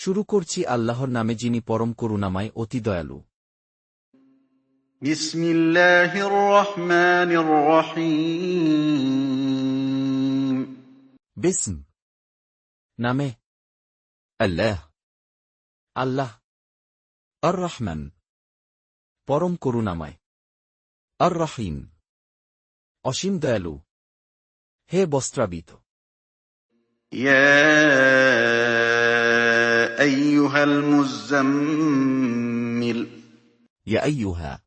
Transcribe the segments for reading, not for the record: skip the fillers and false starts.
শুরু করছি আল্লাহর নামে যিনি পরম করুণাময় অতি দয়ালু। বিসমিল্লাহির রহমানির রহিম। বিসম নামে আল্লাহ, আল্লাহ। আর রহমান পরম করুণাময়, আর রহিম অসীম দয়ালু। হে বস্ত্রাবৃত, ইয়া আইয়ুহাল মুযাম্মিল, ইয়া আইয়ুহা,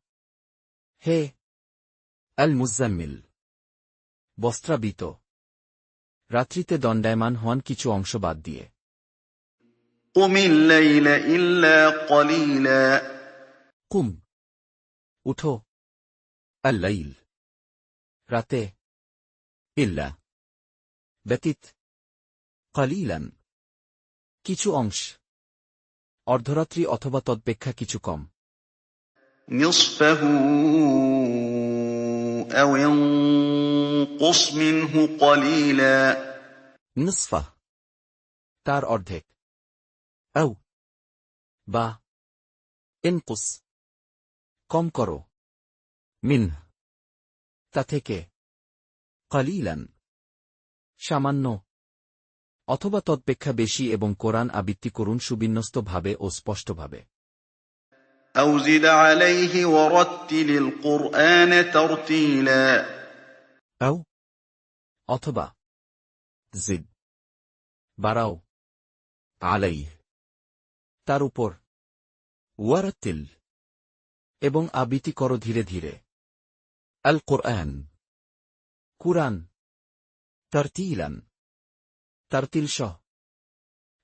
হে আল মুযাম্মিল বস্ত্রাবৃত, রাত্রিতে দণ্ডায়মান হন কিছু অংশ বাদ দিয়ে। কুমিল লাইলা ইল্লা কলিলা, কুম উঠো, আল লাইল রাতে, ইল্লা ব্যতীত, কলিলান কিছু অংশ, অর্ধরাত্রি অথবা তদপেক্ষা কিছু কম। নিসফাহু আও ইনকুস মিনহু কলিলা, নিসফা তার অর্ধেক, আও বা ইনকুস কম করো, মিন তা থেকে, কলিলান সামান্য, অথবা তৎপেক্ষা বেশি, এবং কোরআন আবৃত্তি করুন সুবিন্যস্তভাবে ও স্পষ্টভাবে। আও জিদ আলাইহি ওয়ারাত্তিলিল কুরআন তারতিলা, আও অথবা জিদ বাড়াও, আলাইহ তার উপর, ওয়ারাত্তিল এবং আবৃত্তি করো ধীরে ধীরে, আল কোরআন কুরআন, তারতিলান তারতিল সহ।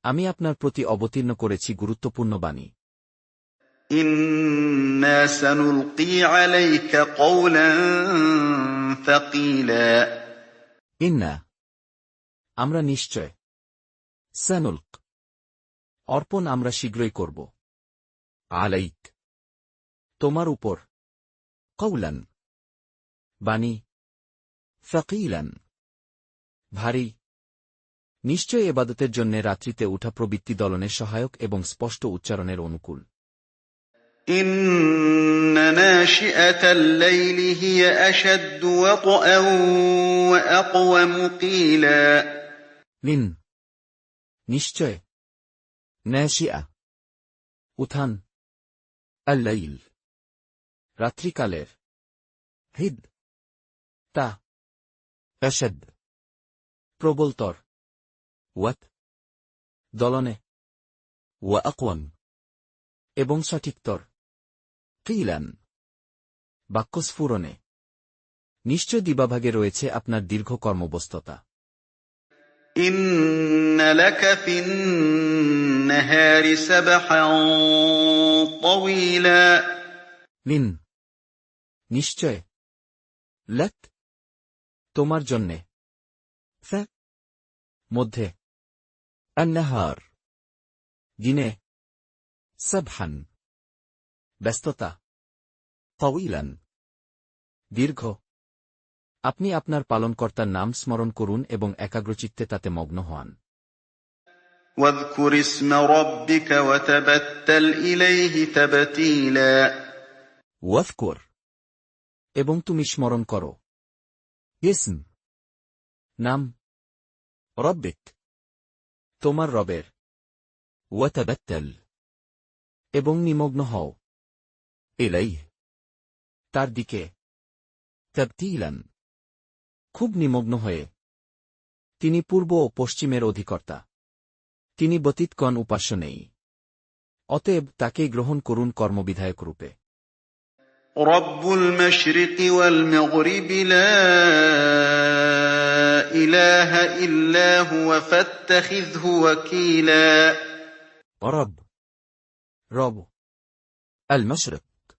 আমি আপনার প্রতি অবতীর্ণ করেছি গুরুত্বপূর্ণ বাণী। ইন্না সানুলকি আলাইকা কওলান সাকিলা, ইন্না আমরা নিশ্চয়, সানুলক অর্পণ আমরা শীঘ্রই করব, আলাইক তোমার উপর, কওলান বাণী, সাকিলান ভারী। নিশ্চয় এবাদতের জন্য রাত্রিতে উঠা প্রবৃত্তি দলনের সহায়ক এবং স্পষ্ট উচ্চারণের অনুকূল। ইন্না নাশিআতাল লাইলি হিয়া আশাদ্দু ওয়াতআন ওয়া আকওয়ামু কিলা, লিন নিশ্চয়, নাশিআ উত্থান, আল লাইল রাত্রিকালের, হিদ তা, আশাদ প্রবলতর, ওয়াত দলনে, ওয়া আকওয়াম এবং সঠিকতর, কিলান বাক্যস্ফুরণে। নিশ্চয় দিবাভাগে রয়েছে আপনার দীর্ঘ কর্মব্যস্ততা। ইন্না লাকা ফিন নাহারি সাবহান তাওয়িলা, লিন নিশ্চয়, লাক তোমার জন্যে, ফা মধ্যে, আন-নাহার দিনে, সাবহান ব্যস্ততা, তাওয়িলান দীর্ঘ। আপনি আপনার পালনকর্তার নাম স্মরণ করুন এবং একাগ্রচিত্তে তাতে মগ্ন হন। ওয়াযকুর ইসমা রাব্বিকা ওয়া তাবাত্তাল ইলাইহি তাবতীলা, ওয়াযকুর এবং তুমি স্মরণ করো, ইসম নাম, রব্বিক তোমার রবের, ওয়া তাবাত্তাল এবং নিমগ্ন হও, ইলাইহি তার দিকে, তাবতীলান খুব নিমগ্ন হয়ে। তিনি পূর্ব ও পশ্চিমের অধিকর্তা, তিনি ব্যতীতগণ উপাস্য নেই, অতএব তাকেই গ্রহণ করুন কর্মবিধায়ক রূপে। রব্বুল মাশরিকি ওয়াল মাগরিবি লা ইলাহা ইল্লা হুয়া ফাত্তাখিযহু ওয়াকিলা, রব রব, আল মাশরিক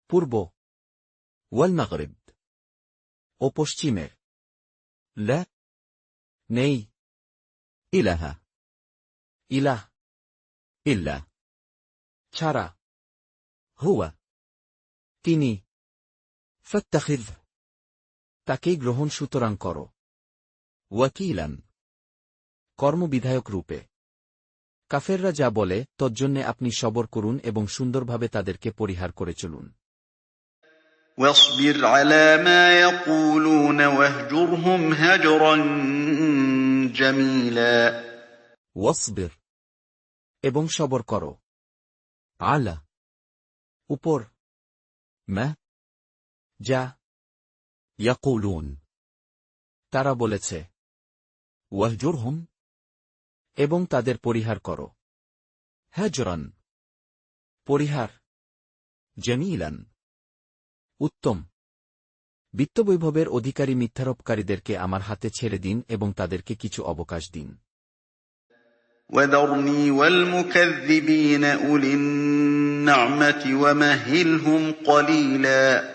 পূর্ব, ওয়াল মাগরিব ও পশ্চিমের, লা নেই, ইলাহা ইলাহ ইল্লা ছাড়া, হুয়া তিনি, ফাত্তাখিয তাকেই গ্রহণ সুতরাং করো, ওয়াকিলান কর্মবিধায়ক রূপে। কাফেররা যা বলে তজ্জন্যে আপনি সবর করুন এবং সুন্দরভাবে তাদেরকে পরিহার করে চলুন। واصبر على ما يقولون واهجرهم هجرا جميلا ওয়াসবির, এবং সবর করো। আলা, উপর, মা, যা, ইয়াকুলুন, তারা বলেছে। ওয়াহজুরহুম, এবং তাদের পরিহার করো। হাজরান, পরিহার। জামিলান, উত্তম। বিত্তবৈভবের অধিকারী মিথ্যারোপকারীদেরকে আমার হাতে ছেড়ে দিন এবং তাদেরকে কিছু অবকাশ দিন। وذرني والمكذبين أولي النعمة ومهلهم قليلا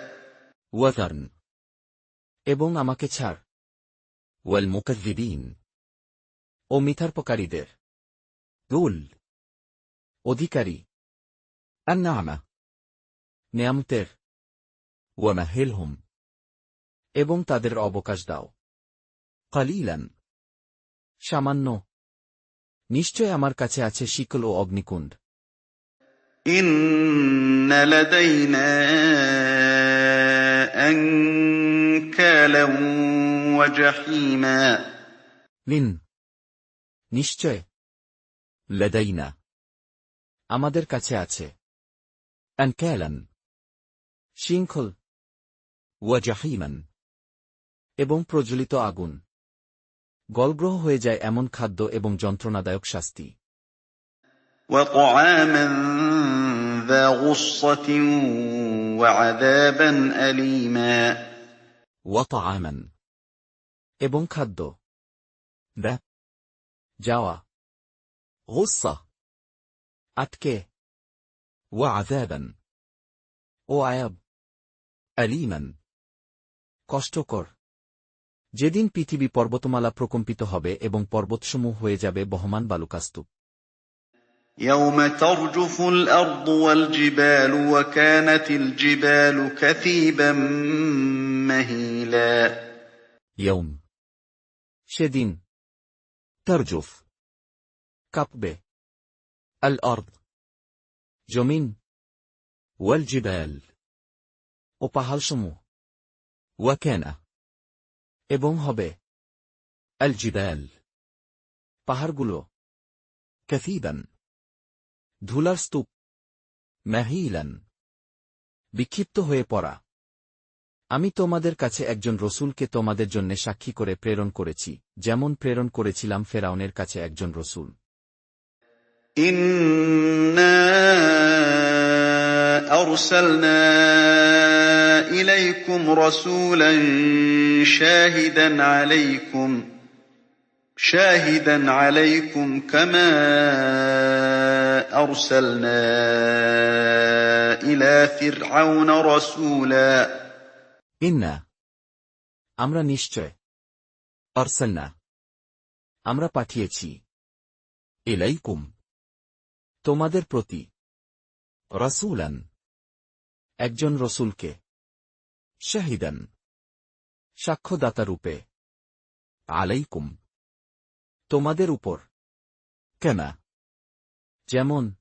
ওয়াজার্ন, এবং আমাকে ছাড়। ওয়াল মুকাজ্জিবিন, ও মিথ্যারোপকারীদের। দুল, অধিকারী। আন-না'মা, নেয়ামতের। ওয়ামাহিলহুম, এবং তাদের অবকাশ দাও। কালিলান, সামান্য। নিশ্চয় আমার কাছে আছে শিকল ও অগ্নিকুণ্ড। إن لدينا أنكالا وجحيما লিন, নিশ্চয়। লাদাইনা, আমাদের কাছে আছে। আনকালান, শৃঙ্খল। ওয়া জাহিমান, এবং প্রজ্বলিত আগুন। গলগ্রহ হয়ে যায় এমন খাদ্য এবং যন্ত্রণাদায়ক শাস্তি। وطعاما ذا غصة وعذابا أليما ওয়াতাআমান, এবং খাদ্য। দা, যাওয়া। গুসসা, আটকে। ওয়া আযাবান, ও আয়াব। আলীমান, কষ্টকর। যেদিন পৃথিবী পর্বতমালা প্রকম্পিত হবে এবং পর্বতসমূহ হয়ে যাবে বহমান বালুকাস্তূপ। يوم ترجف الأرض والجبال وكانت الجبال كثيبا مهيلا ইয়ৌম, সেদিন। তারজুফ, কাঁপবে। আল আরদ, জমিন। ওয়াল জিবাল, ও পাহাড়সমূহ। ওয়াকানা, এবং হবে। আল জিবাল, পাহাড়গুলো। কাসীবান, ধুলার স্তূপ। মাহিলান, বিক্ষিপ্ত হয়ে পড়া। আমি তোমাদের কাছে একজন রসূলকে তোমাদের জন্য সাক্ষী করে প্রেরণ করেছি, যেমন প্রেরণ করেছিলাম ফেরাউনের কাছে একজন রসূল। إنا أرسلنا إليكم رسولا شاهدا عليكم كما أرسلنا إلى فرعون رسولا ইন্না, আমরা নিশ্চয়। আরসালনা, আমরা পাঠিয়েছি। ইলাইকুম, তোমাদের প্রতি। রাসূলান, একজন রসূলকে। শাহিদান, সাক্ষ্যদাতা রূপে। আলাইকুম, তোমাদের উপর। কামা, যেমন।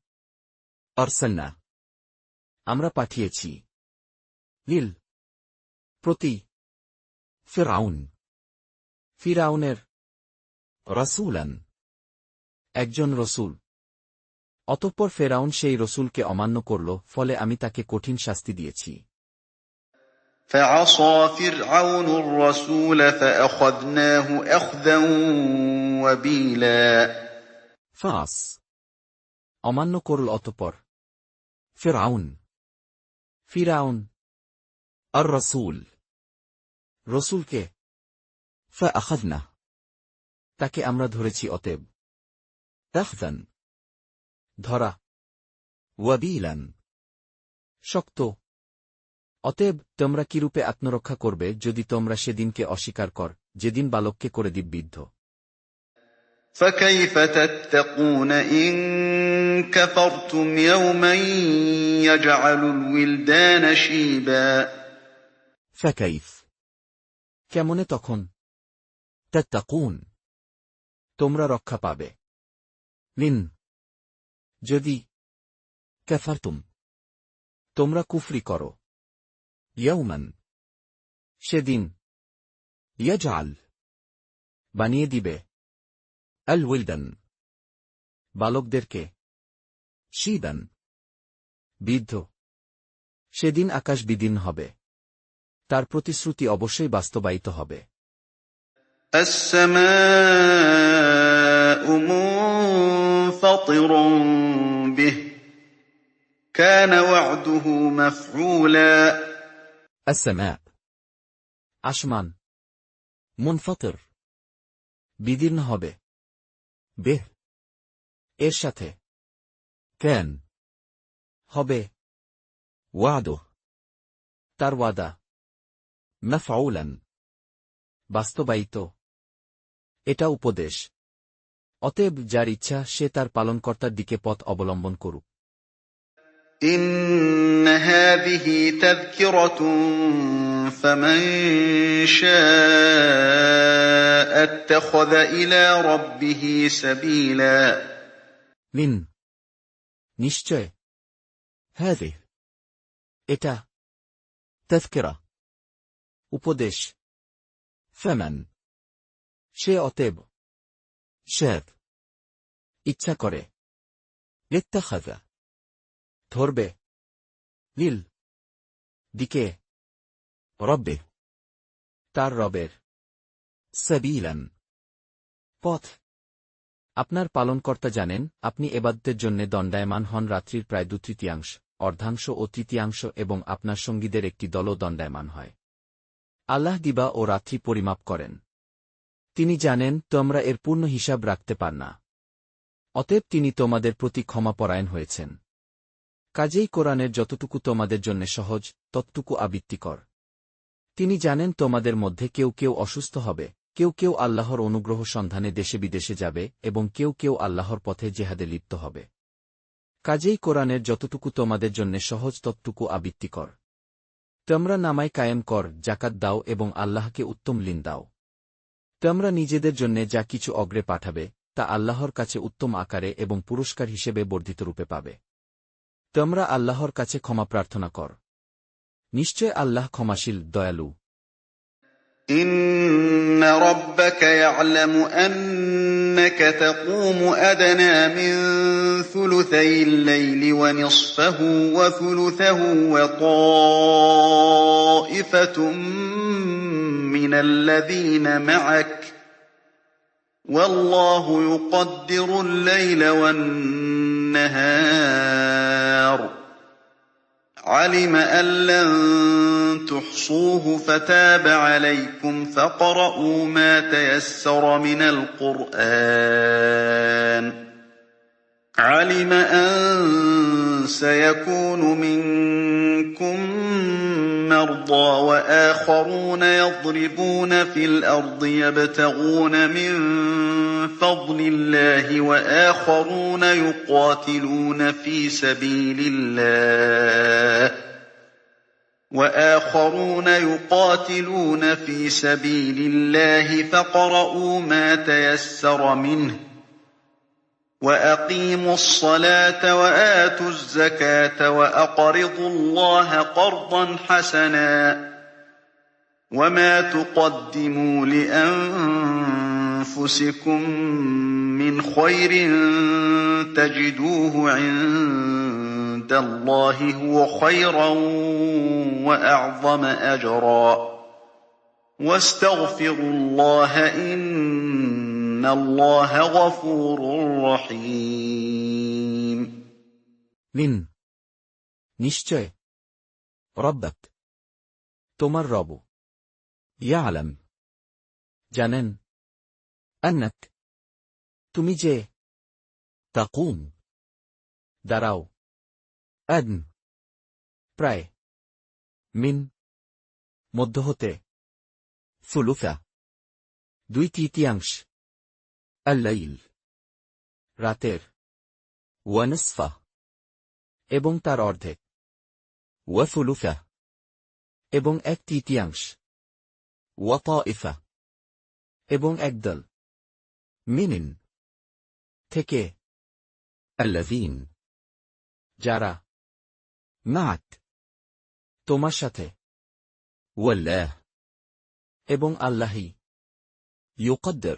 আরসালনা, আমরা পাঠিয়েছি। লিল, প্রতি। ফিরাউনের। রাসূলান, একজন রসূল। অতঃপর ফেরাউন সেই রসূলকে অমান্য করল, ফলে আমি তাকে কঠিন শাস্তি দিয়েছি। فعصى فرعون الرسول فأخذناه أخذا وبيلا ফাস, অমান্য করল অতঃপর। ফিরাউন। আর রসূল, রসূলকে। ফাআখাযনা, তাকে আমরা ধরেছি অতএব। আখযান, ধরা। ওয়াবিলান, শক্ত। অতএব তোমরা কিরূপে আত্মরক্ষা করবে যদি তোমরা সেদিনকে অস্বীকার কর, যেদিন বালককে করে দিববিদ্ধ। فكيف تتقون إن كفرتم يوما يجعل الولدان شيبا ফাকাইফ, কেমনে তখন। তাত্তাকুন, তোমরা রক্ষা পাবে। লিন, যদি কাফারতুম তোমরা কুফরি করো ইয়াউমান সেদিন ইয়াজআল বানিয়ে দিবে আল উইলদান বালকদেরকে শীবান বৃদ্ধ সেদিন আকাশ বিদীর্ণ হবে তার প্রতিশ্রুতি অবশ্যই বাস্তবায়িত হবে السماء منفطر به كان وعده مفعولا السماء আসমান মুনফাতির বিদীর্ণ হবে বেহ এর সাথে কেন হবে ওয়াদু তার ওয়াদা মাফউলান বাস্তবায়িত এটা উপদেশ অতএব যার ইচ্ছা সে তার পালনকর্তার দিকে পথ অবলম্বন করুক إن هذه تذكرة فمن شاء اتخذ إلى ربه سبيلا মিন নিশ্চয় হাযিহ এটা তাযকিরা উপদেশ ফামান সে অতএব শাদ ইচ্ছা করে ইত্তাখাযা ধরবে লিল দিকে রব্বে তার রবের সাবিলান পথ আপনার পালনকর্তা জানেন আপনি এবাদতের জন্য দণ্ডায়মান হন রাত্রির প্রায় 2/3 অর্ধাংশ ও তৃতীয়াংশ এবং আপনার সঙ্গীদের একটি দলও দণ্ডায়মান হয় আল্লাহ দিবা ও রাত্রি পরিমাপ করেন তিনি জানেন তোমরা এর পূর্ণ হিসাব রাখতে পার না অতএব তিনি তোমাদের প্রতি ক্ষমাপরায়ণ হয়েছেন কাজেই কোরআনের যতটুকু তোমাদের জন্য সহজ ততটুকু আবৃত্তিকর তিনি জানেন তোমাদের মধ্যে কেউ কেউ অসুস্থ হবে কেউ কেউ আল্লাহর অনুগ্রহ সন্ধানে দেশে বিদেশে যাবে এবং কেউ কেউ আল্লাহর পথে জেহাদে লিপ্ত হবে কাজেই কোরআনের যতটুকু তোমাদের জন্য সহজ ততটুকু আবৃত্তিকর তোমরা নামায় কায়েম কর জাকাত দাও এবং আল্লাহকে উত্তম ঋণ দাও তোমরা নিজেদের জন্য যা কিছু অগ্রে পাঠাবে তা আল্লাহর কাছে উত্তম আকারে এবং পুরস্কার হিসেবে বর্ধিত রূপে পাবে তোমরা আল্লাহর কাছে ক্ষমা প্রার্থনা কর নিশ্চয় আল্লাহ ক্ষমাশীল দয়ালু إن ربك يعلم أنك تقوم أدنى من ثلثي الليل ونصفه وثلثه وطائفة من الذين معك والله يقدر الليل والنهار علم أن لن تحصوه فتاب عليكم فاقرؤوا ما تيسر من القرآن علم أن سيكون منكم مرضى وآخرون يضربون في الأرض يبتغون من فضل الله وآخرون يقاتلون في سبيل الله فاقرؤوا ما تيسر منه وأقيموا الصلاة وآتوا الزكاة وأقرضوا الله قرضا حسنا وما تقدموا لأنفسكم من خير تجدوه عند الله هو خيرا وأعظم أجرا واستغفروا الله إن الله غفور رحيم মিন নিশ্চয় রব্বাক তোমার রব ইয়ালাম জানেন আন্নাক তুমি যে তাকুম দাঁড়াও আদন প্রায় মিন মধ্য হতে সুলুসা 2/3 আল-লাইল রাতের ওয়ানসফা এবং তার অর্ধেক ওয়াসুলুসা এবং 1/3 ওয়াতাইফা এবং একদল মিনিন থেকে আল্লাযীন যারা معك তোমার সাথে والله এবং আল্লাহই يقدر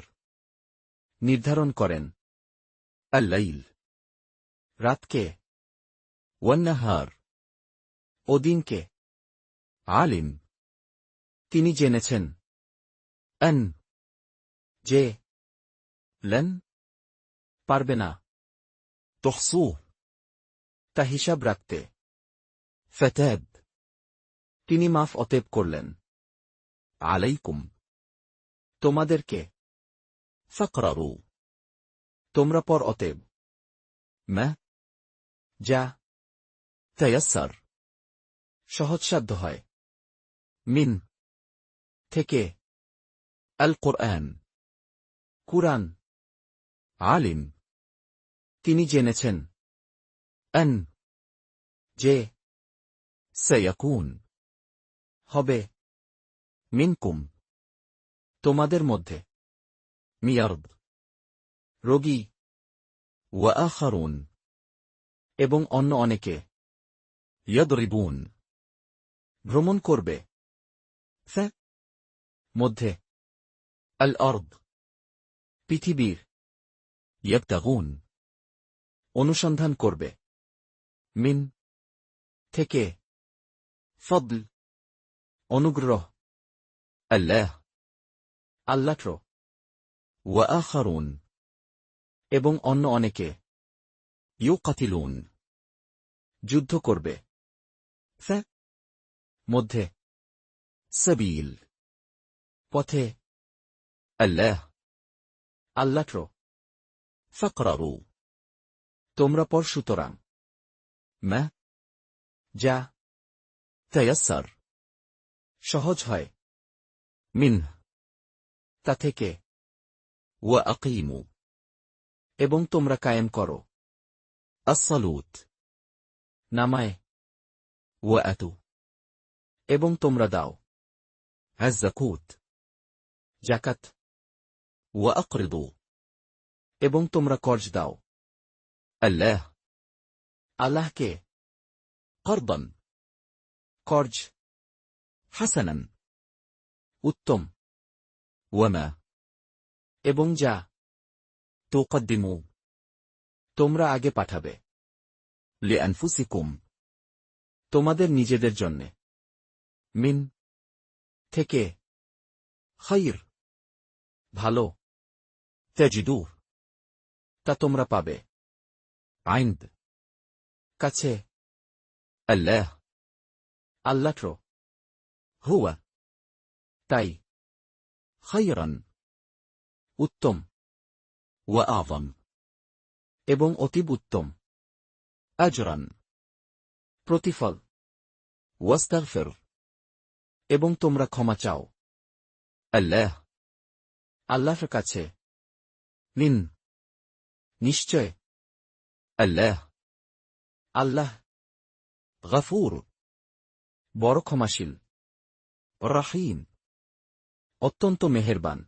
নির্ধারণ করেন الليل রাতকে والنهار ও দিনকে علم তিনি জেনেছেন أن যে لن পারবে না تحصوه তা হিসাব রাখতে فتاب তিনি মাফ অতএব করলেন عليكم তোমাদেরকে فاقرروا তোমরা পর অতএব ما যা تيسر সহজসাধ্য হয় من থেকে القرآن কুরআন علم তিনি জেনেছেন أن যে سيكون হবে منكم তোমাদের মধ্যে مرض রোগী وآخرون এবং অন্য অনেকে يضربون ভ্রমণ করবে ف মধ্যে الأرض পৃথিবীর يبتغون অনুসন্ধান করবে من থেকে فضل অনুগ্রহ الله আল্লাহর وآخرون এবং অন্য অনেকে يقتلون যুদ্ধ করবে ف মধ্যে سبيل পথে الله আল্লাহর فاقرروا তোমরা পর সুতরাং ما যা تيسر সহজ হয় منه তা থেকে وأقيموا এবং তোমরা কায়েম করো الصلوت নামায় وأتوا এবং তোমরা দাও الزكوت জাকাত وأقرضوا এবং তোমরা কর্জ দাও الله আল্লাহকে قرضا কর্জ حسنا উত্তম وما এবং যা تقدموا তোমরা আগে পাঠাবে لأنفسكم তোমাদের নিজেদের জন্যে من থেকে خير ভালো تجدوه তা তোমরা পাবে عند কাছে الله আল্লাহর هو তাই خيرا উত্তম وأعظم এবং অতীব উত্তম أجرا প্রতিফল واستغفر এবং তোমরা ক্ষমা চাও الله আল্লাহর কাছে من নিশ্চয় الله আল্লাহ غفور বড় ক্ষমাশীল رحيم অত্যন্ত মেহেরবান